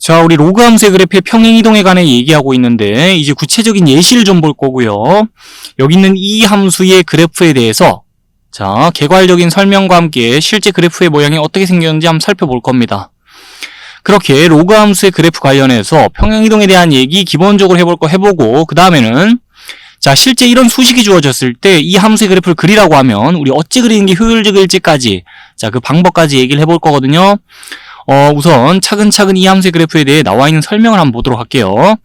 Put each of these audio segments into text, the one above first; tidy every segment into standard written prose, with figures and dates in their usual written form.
자, 우리 로그 함수의 그래프의 평행이동에 관해 얘기하고 있는데 이제 구체적인 예시를 좀 볼 거고요. 여기 있는 이 함수의 그래프에 대해서 자, 개괄적인 설명과 함께 실제 그래프의 모양이 어떻게 생겼는지 한번 살펴볼 겁니다. 그렇게 로그 함수의 그래프 관련해서 평행이동에 대한 얘기 기본적으로 해볼 거 해보고 그 다음에는 자, 실제 이런 수식이 주어졌을 때 이 함수의 그래프를 그리라고 하면 우리 어찌 그리는 게 효율적일지까지 자, 그 방법까지 얘기를 해볼 거거든요. 우선 차근차근 이 함수의 그래프에 대해 나와 있는 설명을 한번 보도록 할게요.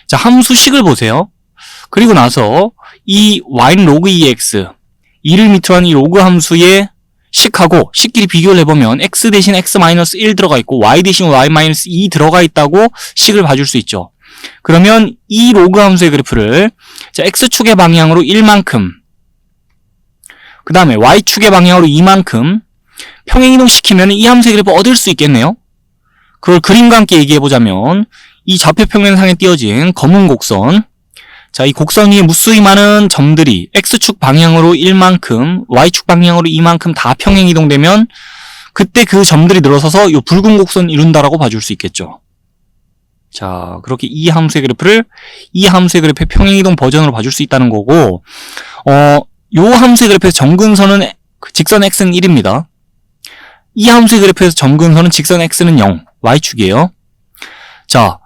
자, 함수식을 보세요. 그리고 나서 이 y는 로그 2x 2를 밑으로 한 이 로그 함수의 식하고 식끼리 비교를 해보면 x 대신 x-1 들어가 있고 y 대신 y-2 들어가 있다고 식을 봐줄 수 있죠. 그러면 이 로그 함수의 그래프를 자, x축의 방향으로 1만큼 그 다음에 y축의 방향으로 2만큼 평행이동 시키면 이 함수의 그래프 얻을 수 있겠네요. 그걸 그림과 함께 얘기해보자면 이 좌표평면상에 띄어진 검은 곡선 자, 이 곡선 위에 무수히 많은 점들이 x축 방향으로 1만큼 y축 방향으로 2만큼 다 평행이동되면 그때 그 점들이 늘어서서 이 붉은 곡선 이룬다라고 봐줄 수 있겠죠. 자, 그렇게 이 함수의 그래프를 이 함수의 그래프의 평행이동 버전으로 봐줄 수 있다는 거고 요 함수의 그래프에서 점근선은 직선 x는 1입니다. 이 함수의 그래프에서 점근선은 직선 x는 0, y축이에요. 자,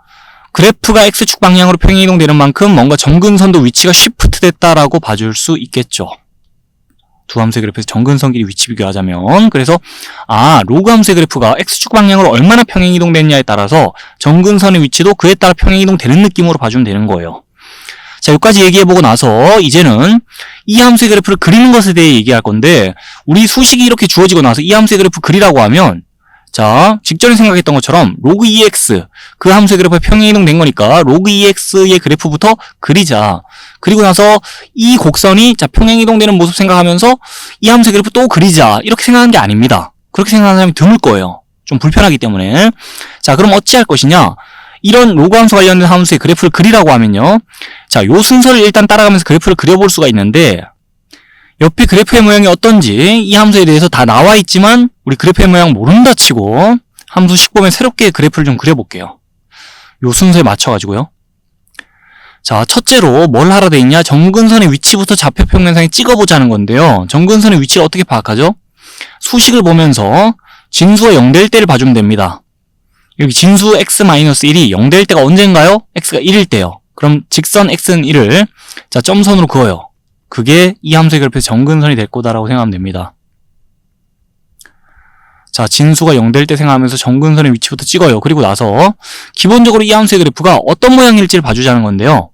그래프가 x축 방향으로 평행이동되는 만큼 뭔가 점근선도 위치가 쉬프트 됐다라고 봐줄 수 있겠죠. 두 함수의 그래프에서 점근선끼리 위치 비교하자면 그래서 로그 함수의 그래프가 x축 방향으로 얼마나 평행이동됐냐에 따라서 점근선의 위치도 그에 따라 평행이동되는 느낌으로 봐주면 되는 거예요. 자, 여기까지 얘기해보고 나서 이제는 이 함수의 그래프를 그리는 것에 대해 얘기할 건데 우리 수식이 이렇게 주어지고 나서 이 함수의 그래프 그리라고 하면 자, 직전에 생각했던 것처럼 로그 2x 그 함수의 그래프가 평행이동 된 거니까 로그 2x의 그래프부터 그리자. 그리고 나서 이 곡선이 자, 평행이동되는 모습 생각하면서 이 함수의 그래프 또 그리자. 이렇게 생각한 게 아닙니다. 그렇게 생각하는 사람이 드물 거예요. 좀 불편하기 때문에. 자, 그럼 어찌할 것이냐? 이런 로그 함수 관련된 함수의 그래프를 그리라고 하면요. 자, 요 순서를 일단 따라가면서 그래프를 그려볼 수가 있는데 옆에 그래프의 모양이 어떤지 이 함수에 대해서 다 나와 있지만 우리 그래프의 모양 모른다 치고 함수식 보면 새롭게 그래프를 좀 그려볼게요. 요 순서에 맞춰가지고요. 자, 첫째로 뭘 하라 돼 있냐? 점근선의 위치부터 좌표평면상에 찍어보자는 건데요. 점근선의 위치를 어떻게 파악하죠? 수식을 보면서 진수가 0 될 때를 봐주면 됩니다. 여기 진수 x-1이 0 될 때가 언젠가요? x가 1일 때요. 그럼 직선 x는 1을 자, 점선으로 그어요. 그게 이 함수의 그래프에서 점근선이 될 거다라고 생각하면 됩니다. 자, 진수가 0 될 때 생각하면서 점근선의 위치부터 찍어요. 그리고 나서 기본적으로 이 함수의 그래프가 어떤 모양일지를 봐주자는 건데요.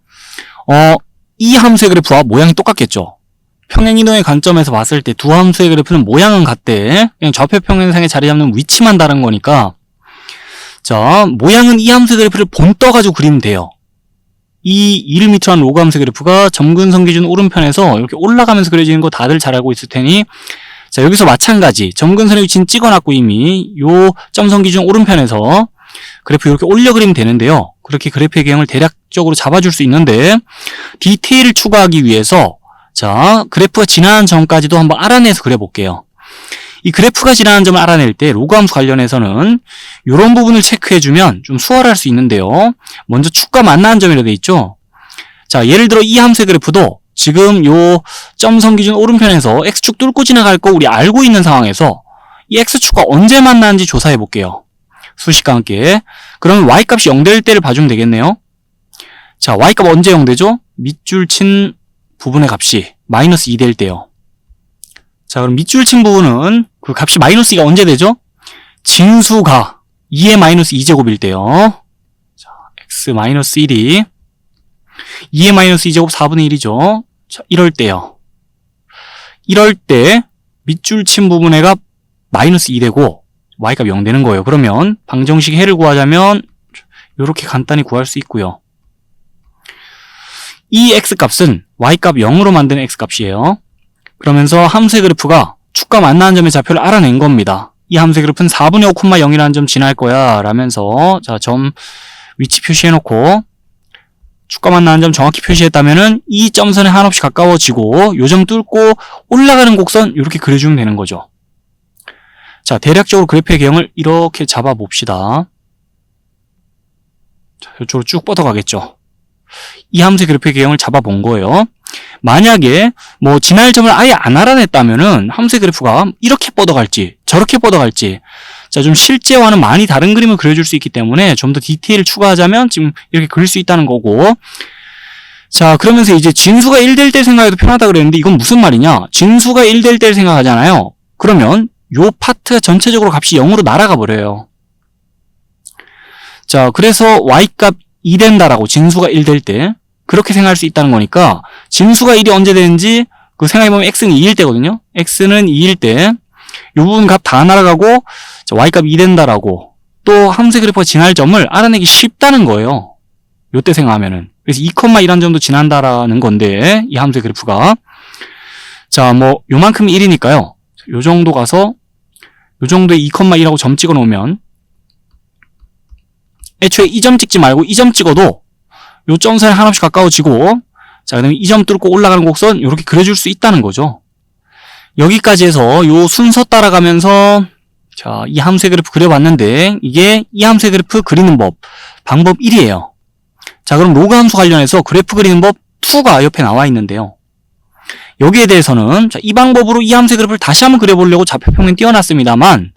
이 함수의 그래프와 모양이 똑같겠죠. 평행이동의 관점에서 봤을 때 두 함수의 그래프는 모양은 같대. 그냥 좌표평면상에 자리 잡는 위치만 다른 거니까 자, 모양은 이 함수의 그래프를 본 떠가지고 그리면 돼요. 이 2를 밑으로 한 로그 함수의 그래프가 점근선 기준 오른편에서 이렇게 올라가면서 그려지는 거 다들 잘 알고 있을 테니 자, 여기서 마찬가지 점근선의 위치는 찍어놨고 이미 요 점선 기준 오른편에서 그래프 이렇게 올려 그리면 되는데요. 그렇게 그래프의 개형을 대략적으로 잡아줄 수 있는데 디테일을 추가하기 위해서 자, 그래프가 지나는 점까지도 한번 알아내서 그려볼게요. 이 그래프가 지나는 점을 알아낼 때 로그 함수 관련해서는 이런 부분을 체크해주면 좀 수월할 수 있는데요. 먼저 축과 만나는 점이라고 되어 있죠. 자, 예를 들어 이 함수의 그래프도 지금 요 점선 기준 오른편에서 x축 뚫고 지나갈 거 우리 알고 있는 상황에서 이 x축과 언제 만나는지 조사해 볼게요. 수식과 함께. 그러면 y값이 0 될 때를 봐주면 되겠네요. 자, y값 언제 0 되죠? 밑줄 친 부분의 값이 -2 될 때요. 자, 그럼 밑줄 친 부분은 그 값이 -2가 언제 되죠? 진수가 2의 -2제곱일 때요. 자, x-1이 2의 -2제곱 4분의 1이죠. 자, 이럴 때요. 이럴 때 밑줄 친 부분의 값 -2 되고 y값 0 되는 거예요. 그러면 방정식 해를 구하자면 이렇게 간단히 구할 수 있고요. 이 x값은 y값 0으로 만든 x값이에요. 그러면서 함수의 그래프가 축과 만나는 점의 좌표를 알아낸 겁니다. 이 함수의 그래프는 4분의 5,0이라는 점 지날 거야 라면서 자, 점 위치 표시해놓고 축과 만나는 점 정확히 표시했다면은 이 점선에 한없이 가까워지고 요 점 뚫고 올라가는 곡선 이렇게 그려주면 되는 거죠. 자, 대략적으로 그래프의 개형을 이렇게 잡아봅시다. 이쪽으로 쭉 뻗어가겠죠. 이 함수의 그래프의 개형을 잡아본 거예요. 만약에 뭐 지날 점을 아예 안 알아냈다면은 함수의 그래프가 이렇게 뻗어갈지 저렇게 뻗어갈지 자, 좀 실제와는 많이 다른 그림을 그려줄 수 있기 때문에 좀 더 디테일을 추가하자면 지금 이렇게 그릴 수 있다는 거고. 자, 그러면서 이제 진수가 1될 때 생각해도 편하다 그랬는데 이건 무슨 말이냐? 진수가 1될 때 생각하잖아요. 그러면 요 파트가 전체적으로 값이 0으로 날아가 버려요. 자, 그래서 y값 2 된다라고 진수가 1될 때 그렇게 생각할 수 있다는 거니까 진수가 1이 언제 되는지 그 생각해보면 x는 2일 때거든요. x는 2일 때 이 부분 값 다 날아가고 자, y값 2 된다라고 또 함수의 그래프가 지날 점을 알아내기 쉽다는 거예요. 요때 생각하면은. 그래서 2,1한 점도 지난다라는 건데 이 함수의 그래프가 자, 뭐 요만큼 1이니까요. 요 정도 가서 요 정도에 2,1하고 점 찍어 놓으면 애초에 이 점 찍지 말고 이 점 찍어도 요 점선에 하나씩 가까워지고 자, 그다음에 이 점 뚫고 올라가는 곡선 이렇게 그려줄 수 있다는 거죠. 여기까지 해서 요 순서 따라가면서 자, 이 함수의 그래프 그려봤는데 이게 이 함수의 그래프 그리는 법 방법 1이에요. 자, 그럼 로그 함수 관련해서 그래프 그리는 법 2가 옆에 나와 있는데요. 여기에 대해서는 자, 이 방법으로 이 함수의 그래프를 다시 한번 그려보려고 좌표 평면 띄워놨습니다만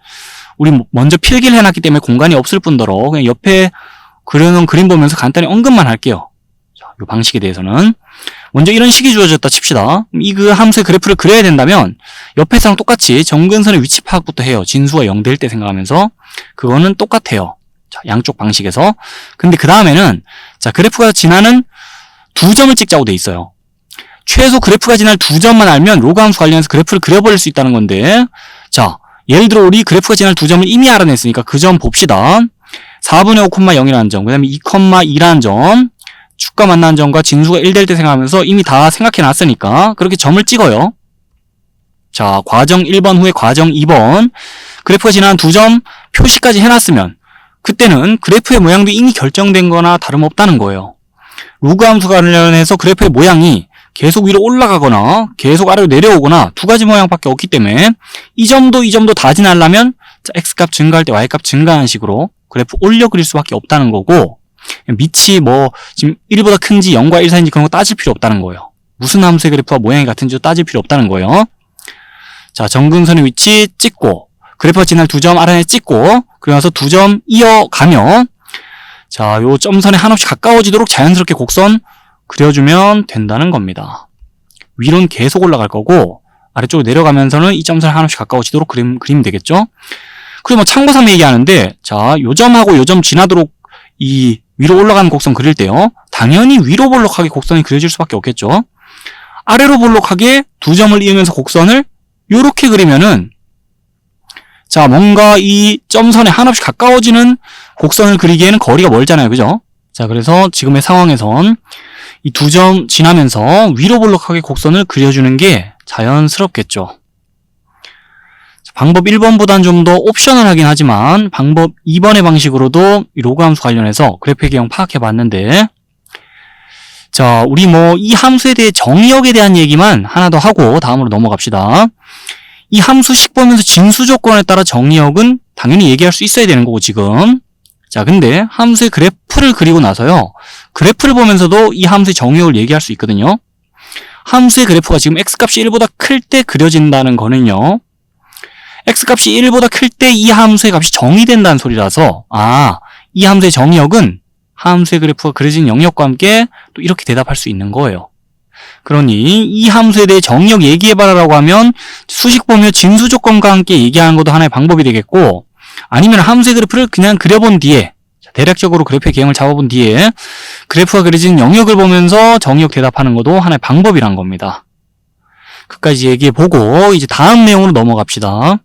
우리 먼저 필기를 해놨기 때문에 공간이 없을 뿐더러 그냥 옆에 그려놓은 그림 보면서 간단히 언급만 할게요. 자, 이 방식에 대해서는 먼저 이런 식이 주어졌다 칩시다. 이 그 함수의 그래프를 그려야 된다면 옆에서랑 똑같이 정근선의 위치 파악부터 해요. 진수가 0 될 때 생각하면서 그거는 똑같아요. 자, 양쪽 방식에서. 근데 그 다음에는 자, 그래프가 지나는 두 점을 찍자고 돼 있어요. 최소 그래프가 지날 두 점만 알면 로그 함수 관련해서 그래프를 그려버릴 수 있다는 건데 자, 예를 들어 우리 그래프가 지날 두 점을 이미 알아냈으니까 그 점 봅시다. 4분의 5,0이라는 점, 그 다음에 2,2라는 점, 축과 만나는 점과 진수가 1 될 때 생각하면서 이미 다 생각해 놨으니까 그렇게 점을 찍어요. 자, 과정 1번 후에 과정 2번 그래프가 지나는 두 점 표시까지 해놨으면 그때는 그래프의 모양도 이미 결정된 거나 다름없다는 거예요. 로그 함수 관련해서 그래프의 모양이 계속 위로 올라가거나 계속 아래로 내려오거나 두 가지 모양밖에 없기 때문에 이 점도 다 지나려면 x값 증가할 때 y값 증가하는 식으로 그래프 올려 그릴 수밖에 없다는 거고 밑이 뭐 지금 1보다 큰지 0과 1 사이인지 그런 거 따질 필요 없다는 거예요. 무슨 함수의 그래프와 모양이 같은지도 따질 필요 없다는 거예요. 자, 정근선의 위치 찍고 그래프가 지날 두 점 아래에 찍고 그리고 나서 두 점 이어가면 자, 요 점선에 한없이 가까워지도록 자연스럽게 곡선 그려주면 된다는 겁니다. 위로는 계속 올라갈 거고 아래쪽으로 내려가면서는 이 점선에 한없이 가까워지도록 그리면 되겠죠. 그리고 뭐 참고삼아 얘기하는데 자, 요 점하고 요 점 지나도록 이 위로 올라가는 곡선 그릴 때요. 당연히 위로 볼록하게 곡선이 그려질 수밖에 없겠죠. 아래로 볼록하게 두 점을 이으면서 곡선을 요렇게 그리면은 자, 뭔가 이 점선에 한없이 가까워지는 곡선을 그리기에는 거리가 멀잖아요. 그죠? 자, 그래서 지금의 상황에선 이 두 점 지나면서 위로 볼록하게 곡선을 그려주는 게 자연스럽겠죠. 방법 1번보다는 좀 더 옵셔널하긴 하지만 방법 2번의 방식으로도 이 로그 함수 관련해서 그래프의 개형 파악해 봤는데 자, 우리 뭐 이 함수에 대해 정의역에 대한 얘기만 하나 더 하고 다음으로 넘어갑시다. 이 함수식 보면서 진수 조건에 따라 정의역은 당연히 얘기할 수 있어야 되는 거고 지금 자, 근데 함수의 그래프를 그리고 나서요. 그래프를 보면서도 이 함수의 정의역을 얘기할 수 있거든요. 함수의 그래프가 지금 x값이 1보다 클 때 그려진다는 거는요. x값이 1보다 클 때 이 함수의 값이 정의된다는 소리라서 이 함수의 정의역은 함수의 그래프가 그려진 영역과 함께 또 이렇게 대답할 수 있는 거예요. 그러니 이 함수에 대해 정의역 얘기해봐라라고 하면 수식 보며 진수 조건과 함께 얘기하는 것도 하나의 방법이 되겠고 아니면 함수의 그래프를 그냥 그려본 뒤에 대략적으로 그래프의 개형을 잡아본 뒤에 그래프가 그려진 영역을 보면서 정의역 대답하는 것도 하나의 방법이란 겁니다. 끝까지 얘기해보고 이제 다음 내용으로 넘어갑시다.